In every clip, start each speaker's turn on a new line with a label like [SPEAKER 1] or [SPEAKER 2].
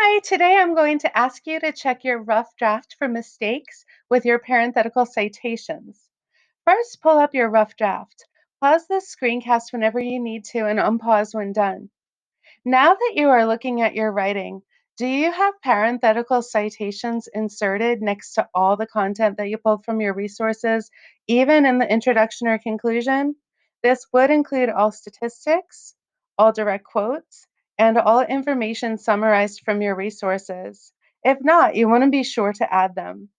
[SPEAKER 1] Hi, today I'm going to ask you to check your rough draft for mistakes with your parenthetical citations. First, pull up your rough draft. Pause the screencast whenever you need to and unpause when done. Now that you are looking at your writing, do you have parenthetical citations inserted next to all the content that you pulled from your resources, even in the introduction or conclusion? This would include all statistics, all direct quotes, and all information summarized from your resources. If not, you want to be sure to add them.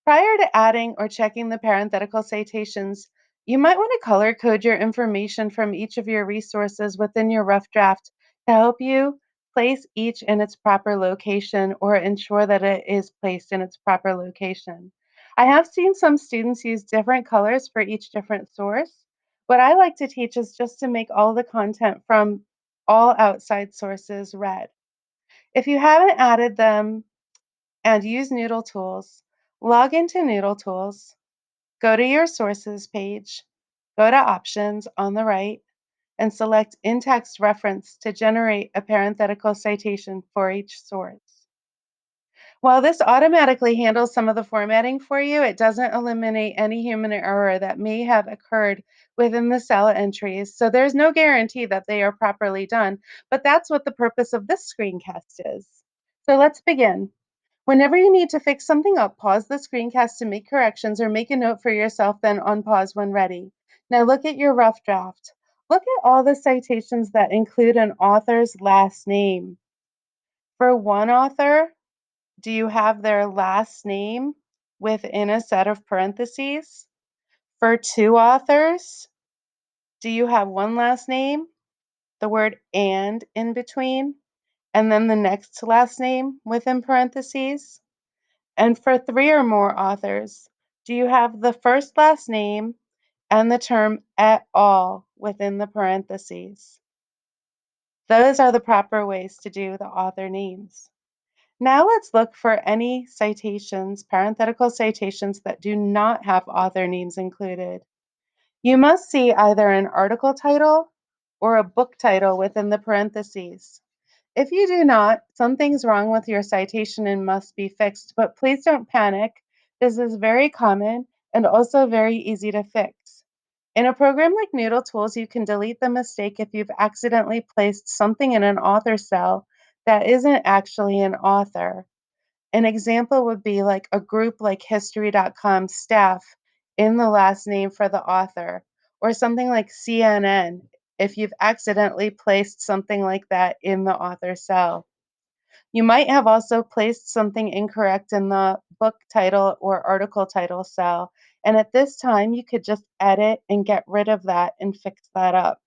[SPEAKER 1] Prior to adding or checking the parenthetical citations, you might want to color code your information from each of your resources within your rough draft to help you place each in its proper location or ensure that it is placed in its proper location. I have seen some students use different colors for each different source. What I like to teach is just to make all the content from all outside sources red. If you haven't added them and use Noodle Tools, log into Noodle Tools, go to your Sources page, go to Options on the right, and select In-Text Reference to generate a parenthetical citation for each source. While this automatically handles some of the formatting for you, it doesn't eliminate any human error that may have occurred within the cell entries, so there's no guarantee that they are properly done, but that's what the purpose of this screencast is. So let's begin. Whenever you need to fix something up, pause the screencast to make corrections or make a note for yourself, then unpause when ready. Now look at your rough draft. Look at all the citations that include an author's last name. For one author, do you have their last name within a set of parentheses? For two authors, do you have one last name, the word and in between, and then the next last name within parentheses? And for three or more authors, do you have the first last name and the term et al. Within the parentheses? Those are the proper ways to do the author names. Now let's look for any citations, parenthetical citations that do not have author names included. You must see either an article title or a book title within the parentheses. If you do not, something's wrong with your citation and must be fixed, but please don't panic. This is very common and also very easy to fix. In a program like Noodle Tools, you can delete the mistake if you've accidentally placed something in an author cell that isn't actually an author. An example would be like a group like History.com staff in the last name for the author, or something like CNN if you've accidentally placed something like that in the author cell. You might have also placed something incorrect in the book title or article title cell, and at this time you could just edit and get rid of that and fix that up.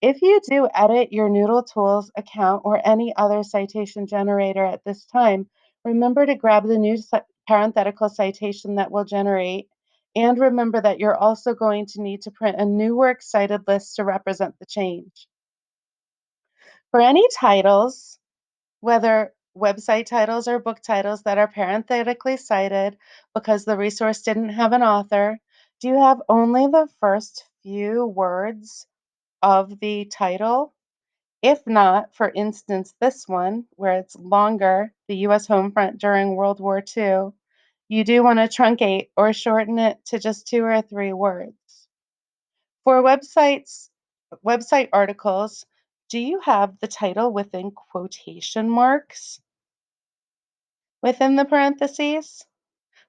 [SPEAKER 1] If you do edit your Noodle Tools account or any other citation generator at this time, remember to grab the new parenthetical citation that will generate, and remember that you're also going to need to print a new works cited list to represent the change. For any titles, whether website titles or book titles that are parenthetically cited because the resource didn't have an author, do you have only the first few words of the title? If not, for instance, this one, where it's longer, the US home front during World War II, you do want to truncate or shorten it to just two or three words. For website articles, do you have the title within quotation marks within the parentheses?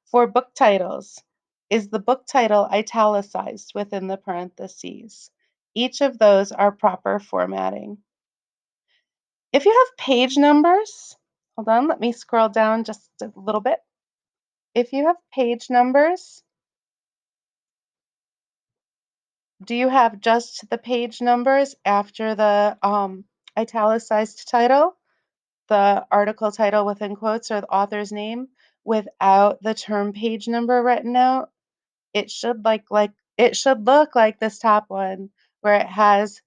[SPEAKER 1] For book titles, is the book title italicized within the parentheses? Each of those are proper formatting. If you have page numbers, hold on, let me scroll down just a little bit. If you have page numbers, do you have just the page numbers after the italicized title, the article title within quotes or the author's name, without the term page number written out? It should look like this top one where it has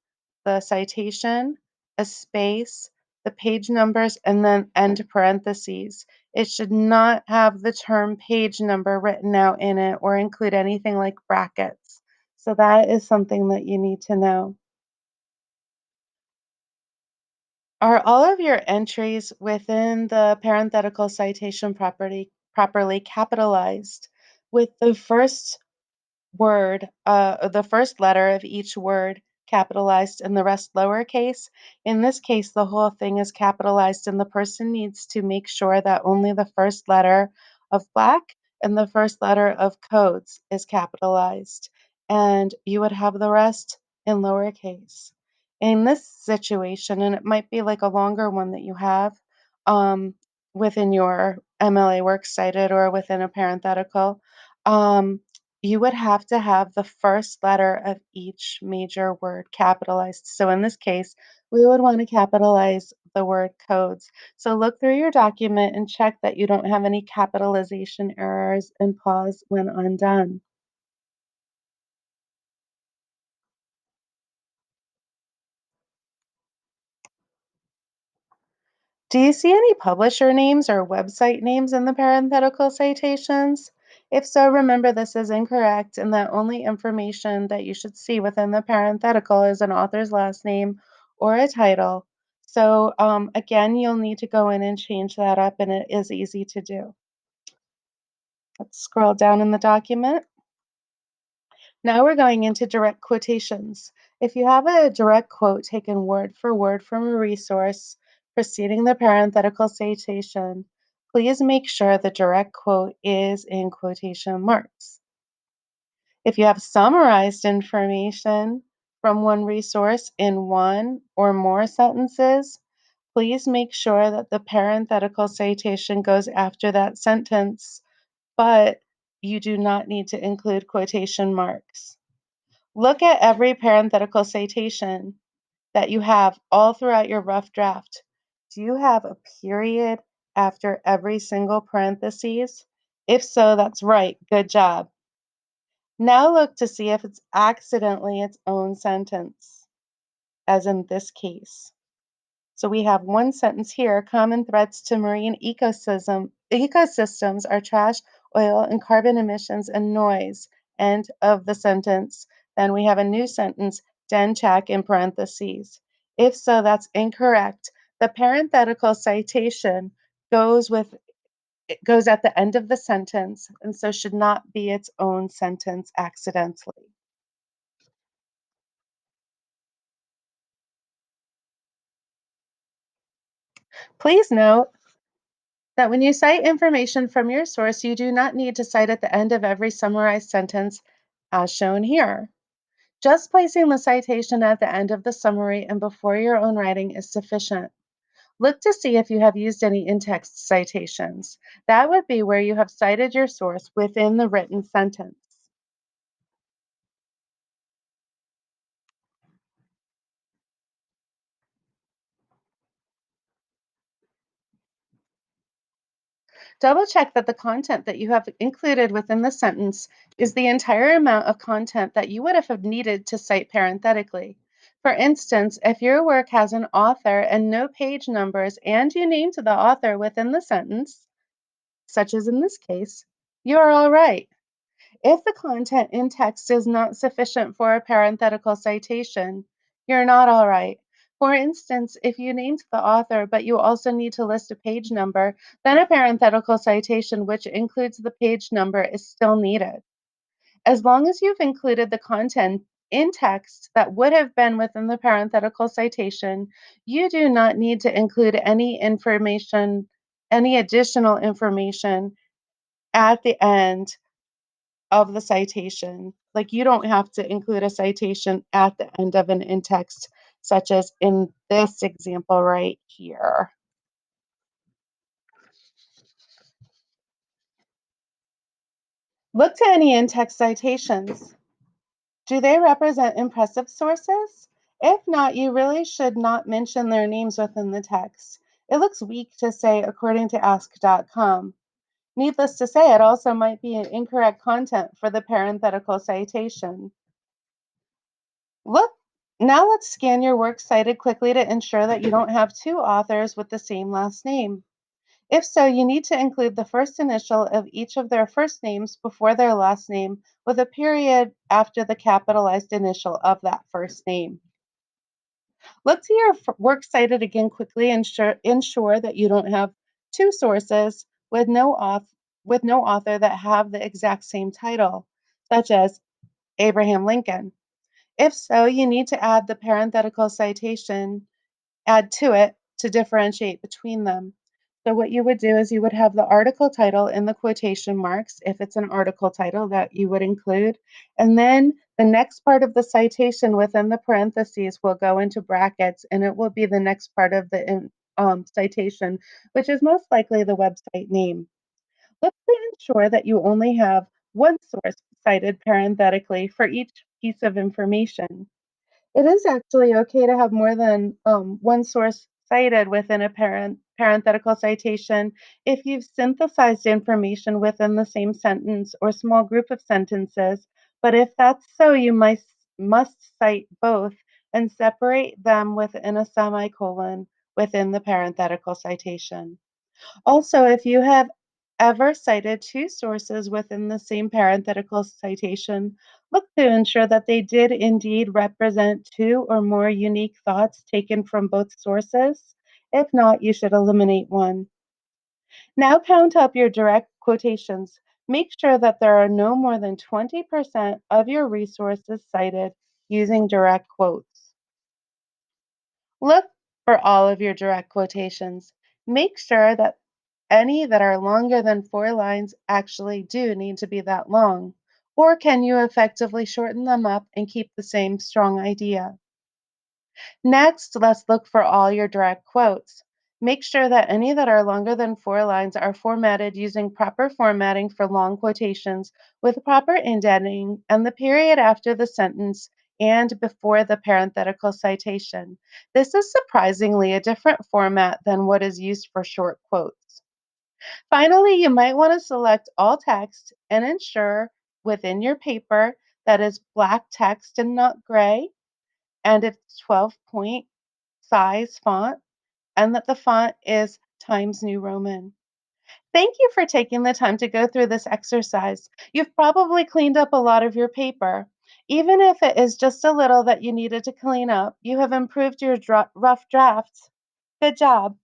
[SPEAKER 1] the citation, a space, the page numbers, and then end parentheses. It should not have the term page number written out in it or include anything like brackets. So, that is something that you need to know. Are all of your entries within the parenthetical citation properly capitalized with the first word, the first letter of each word capitalized and the rest lowercase? In this case, the whole thing is capitalized, and the person needs to make sure that only the first letter of black and the first letter of codes is capitalized, and you would have the rest in lowercase. In this situation, and it might be like a longer one that you have um, within your MLA works cited or within a parenthetical, um, you would have to have the first letter of each major word capitalized. So in this case, we would want to capitalize the word codes. So look through your document and check that you don't have any capitalization errors and pause when undone. Do you see any publisher names or website names in the parenthetical citations? If so, remember this is incorrect and that only information that you should see within the parenthetical is an author's last name or a title. So, again, you'll need to go in and change that up, and it is easy to do. Let's scroll down in the document. Now we're going into direct quotations. If you have a direct quote taken word for word from a resource preceding the parenthetical citation, please make sure the direct quote is in quotation marks. If you have summarized information from one resource in one or more sentences, please make sure that the parenthetical citation goes after that sentence, but you do not need to include quotation marks. Look at every parenthetical citation that you have all throughout your rough draft. Do you have a period after every single parentheses? If so, that's right. Good job. Now look to see if it's accidentally its own sentence, as in this case. So we have one sentence here, common threats to marine ecosystems are trash, oil, and carbon emissions and noise. End of the sentence. Then we have a new sentence, den check in parentheses. If so, that's incorrect. The parenthetical citation goes with it goes at the end of the sentence and so should not be its own sentence accidentally. Please note that when you cite information from your source, you do not need to cite at the end of every summarized sentence as shown here. Just placing the citation at the end of the summary and before your own writing is sufficient. Look to see if you have used any in-text citations. That would be where you have cited your source within the written sentence. Double check that the content that you have included within the sentence is the entire amount of content that you would have needed to cite parenthetically. For instance, if your work has an author and no page numbers and you named the author within the sentence, such as in this case, you are all right. If the content in text is not sufficient for a parenthetical citation, you're not all right. For instance, if you named the author but you also need to list a page number, then a parenthetical citation which includes the page number is still needed. As long as you've included the content in text that would have been within the parenthetical citation, you do not need to include any additional information at the end of the citation. Like you don't have to include a citation at the end of an in-text, such as in this example right here. Look to any in-text citations. Do they represent impressive sources? If not, you really should not mention their names within the text. It looks weak to say according to ask.com. Needless to say, it also might be an incorrect content for the parenthetical citation. Look, now let's scan your works cited quickly to ensure that you don't have two authors with the same last name. If so, you need to include the first initial of each of their first names before their last name with a period after the capitalized initial of that first name. Look to your works cited again quickly and ensure that you don't have two sources with no author that have the exact same title, such as Abraham Lincoln. If so, you need to add the parenthetical citation add to it to differentiate between them. So, what you would do is you would have the article title in the quotation marks, if it's an article title that you would include. And then the next part of the citation within the parentheses will go into brackets and it will be the next part of the citation, which is most likely the website name. Look to ensure that you only have one source cited parenthetically for each piece of information. It is actually okay to have more than one source cited within a parenthetical citation if you've synthesized information within the same sentence or small group of sentences. But if that's so, you must cite both and separate them within a semicolon within the parenthetical citation. Also, if you have ever cited two sources within the same parenthetical citation, look to ensure that they did indeed represent two or more unique thoughts taken from both sources. If not, you should eliminate one. Now count up your direct quotations. Make sure that there are no more than 20% of your resources cited using direct quotes. Look for all of your direct quotations. Make sure that any that are longer than 4 lines actually do need to be that long. Or can you effectively shorten them up and keep the same strong idea? Next, let's look for all your direct quotes. Make sure that any that are longer than 4 lines are formatted using proper formatting for long quotations with proper indenting and the period after the sentence and before the parenthetical citation. This is surprisingly a different format than what is used for short quotes. Finally, you might want to select all text and ensure within your paper that is black text and not gray, and it's 12-point size font, and that the font is Times New Roman. Thank you for taking the time to go through this exercise. You've probably cleaned up a lot of your paper. Even if it is just a little that you needed to clean up, you have improved your rough drafts. Good job.